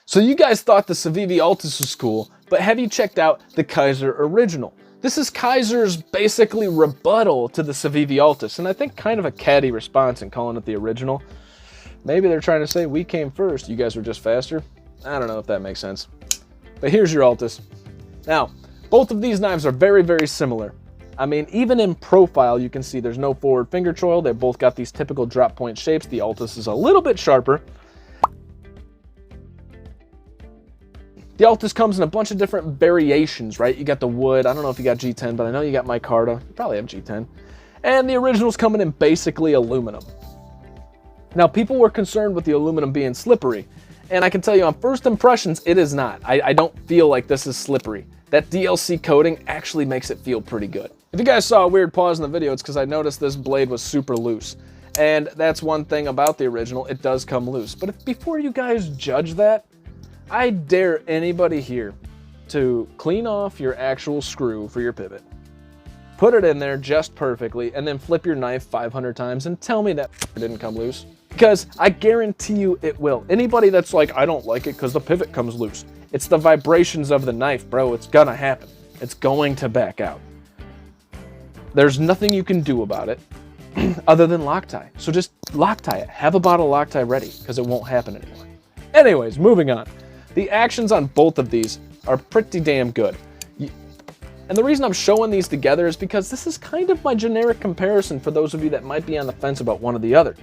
So you guys thought the Civivi Altus was cool, but have you checked out the Kaiser Original? This is Kaiser's basically rebuttal to the Civivi Altus, and I think kind of a catty response in calling it the original. Maybe they're trying to say we came first, you guys were just faster. I don't know if that makes sense. But here's your Altus. Now, both of these knives are very, very similar. I mean, even in profile, you can see there's no forward finger choil. They've both got these typical drop point shapes. The Altus is a little bit sharper. The Altus comes in a bunch of different variations, right? You got the wood. I don't know if you got G10, but I know you got micarta. You probably have G10. And the original's coming in basically aluminum. Now, people were concerned with the aluminum being slippery. And I can tell you on first impressions, it is not. I don't feel like this is slippery. That DLC coating actually makes it feel pretty good. If you guys saw a weird pause in the video, it's because I noticed this blade was super loose. And that's one thing about the original, it does come loose. But before you guys judge that, I dare anybody here to clean off your actual screw for your pivot. Put it in there just perfectly, and then flip your knife 500 times and tell me that didn't come loose. Because I guarantee you it will. Anybody that's like, I don't like it because the pivot comes loose. It's the vibrations of the knife, bro. It's gonna happen. It's going to back out. There's nothing you can do about it other than Loctite. So just Loctite it. Have a bottle of Loctite ready because it won't happen anymore. Anyways, moving on. The actions on both of these are pretty damn good. And the reason I'm showing these together is because this is kind of my generic comparison for those of you that might be on the fence about one or the other.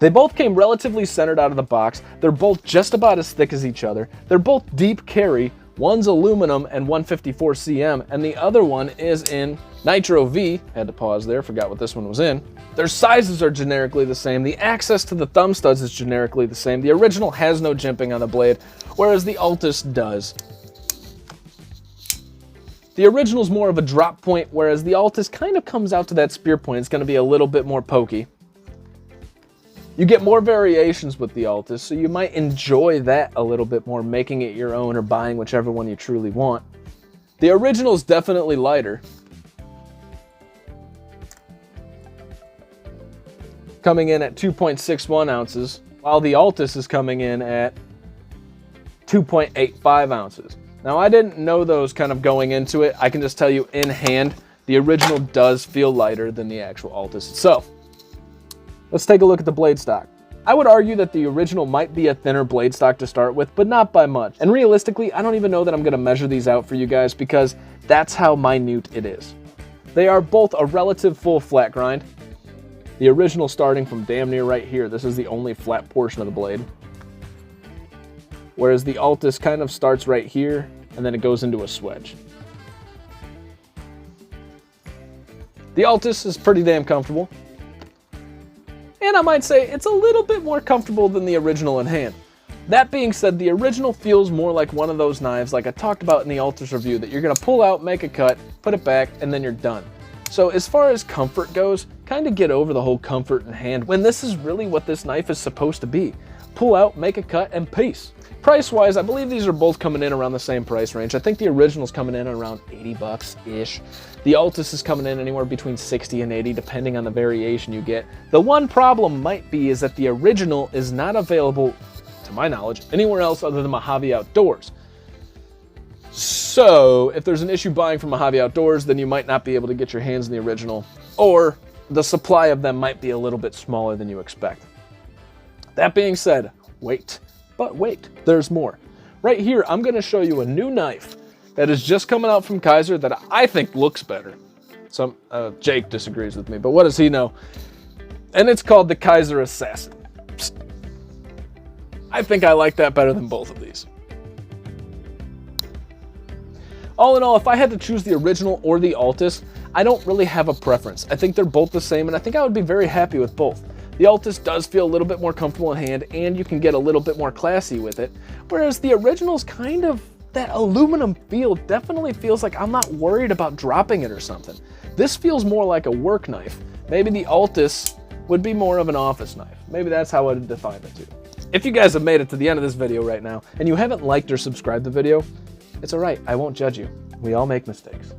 They both came relatively centered out of the box. They're both just about as thick as each other. They're both deep carry. One's aluminum and 154 cm, and the other one is in nitro-v. Had to pause there, forgot what this one was in. Their sizes are generically the same. The access to the thumb studs is generically the same. The original has no jimping on the blade, whereas the Altus does. The original is more of a drop point, whereas the Altus kind of comes out to that spear point. It's going to be a little bit more pokey. You get more variations with the Altus, so you might enjoy that a little bit more, making it your own or buying whichever one you truly want. The original is definitely lighter, coming in at 2.61 ounces, while the Altus is coming in at 2.85 ounces. Now, I didn't know those kind of going into it. I can just tell you in hand, the original does feel lighter than the actual Altus itself. Let's take a look at the blade stock. I would argue that the original might be a thinner blade stock to start with, but not by much. And realistically, I don't even know that I'm gonna measure these out for you guys because that's how minute it is. They are both a relative full flat grind. The original starting from damn near right here. This is the only flat portion of the blade. Whereas the Altus kind of starts right here and then it goes into a swedge. The Altus is pretty damn comfortable. And I might say it's a little bit more comfortable than the original in hand. That being said, the original feels more like one of those knives, like I talked about in the Altus review, that you're gonna pull out, make a cut, put it back, and then you're done. So as far as comfort goes, kind of get over the whole comfort in hand when this is really what this knife is supposed to be. Pull out, make a cut, and peace. Price-wise, I believe these are both coming in around the same price range. I think the original's coming in around 80 bucks-ish. The Altus is coming in anywhere between 60 and 80, depending on the variation you get. The one problem might be is that the original is not available, to my knowledge, anywhere else other than Mojave Outdoors. So, if there's an issue buying from Mojave Outdoors, then you might not be able to get your hands on the original, or the supply of them might be a little bit smaller than you expect. That being said, wait. But wait, there's more. Right here, I'm gonna show you a new knife that is just coming out from Kaiser that I think looks better. Jake disagrees with me, but what does he know? And it's called the Kaiser Assassin. Psst. I think I like that better than both of these. All in all, if I had to choose the original or the Altus, I don't really have a preference. I think they're both the same, and I think I would be very happy with both. The Altus does feel a little bit more comfortable in hand, and you can get a little bit more classy with it, whereas the original's kind of, that aluminum feel definitely feels like I'm not worried about dropping it or something. This feels more like a work knife. Maybe the Altus would be more of an office knife. Maybe that's how I'd define the two. If you guys have made it to the end of this video right now, and you haven't liked or subscribed the video, it's alright, I won't judge you. We all make mistakes.